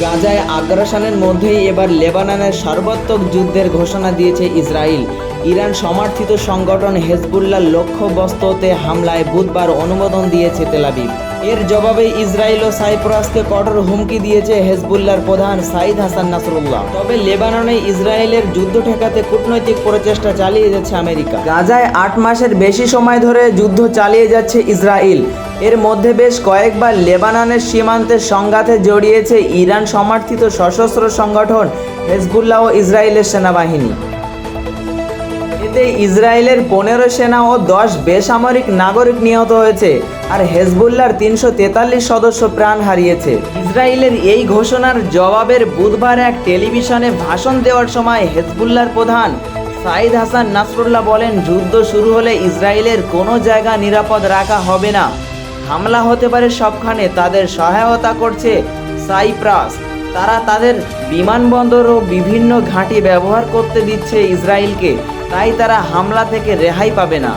গাজায় আগ্রাসনের মধ্যেই এবার লেবাননের সর্বাত্মক যুদ্ধের ঘোষণা দিয়েছে ইসরায়েল। ইরান সমর্থিত সংগঠন হেজবুল্লাহর লক্ষ্যবস্তুতে হামলায় বুধবার অনুমোদন দিয়েছে তেল আবিব। এর জবাবে ইসরায়েল ও সাইপ্রাসকে কঠোর হুমকি দিয়েছে হেজবুল্লাহর প্রধান সাইদ হাসান নাসরুল্লাহ। তবে লেবাননে ইসরায়েলের যুদ্ধ ঠেকাতে কূটনৈতিক প্রচেষ্টা চালিয়ে যাচ্ছে আমেরিকা। গাজায় 8 মাসের বেশি সময় ধরে যুদ্ধ চালিয়ে যাচ্ছে ইসরায়েল। এর মধ্যে বেশ কয়েকবার লেবাননের সীমান্তের সংঘাতে জড়িয়েছে ইরান সমর্থিত সশস্ত্র সংগঠন হেজবুল্লাহ ও ইসরায়েলের সেনাবাহিনী। এতে ইসরায়েলের 15 সেনা ও 10 বেসামরিক নাগরিক নিহত হয়েছে, আর হেজবুল্লাহর 343 সদস্য প্রাণ হারিয়েছে। ইসরায়েলের এই ঘোষণার জবাবের বুধবার এক টেলিভিশনে ভাষণ দেওয়ার সময় হেজবুল্লাহর প্রধান সাইদ হাসান নাসরুল্লাহ বলেন, যুদ্ধ শুরু হলে ইসরায়েলের কোনো জায়গা নিরাপদ রাখা হবে না। হামলা হতে পারে সবখানে। তাদের সহায়তা করছে সাইপ্রাস। তারা তাদের বিমানবন্দর ও বিভিন্ন ঘাঁটি ব্যবহার করতে দিচ্ছে ইসরায়েলকে, তাই তারা হামলা থেকে রেহাই পাবে না।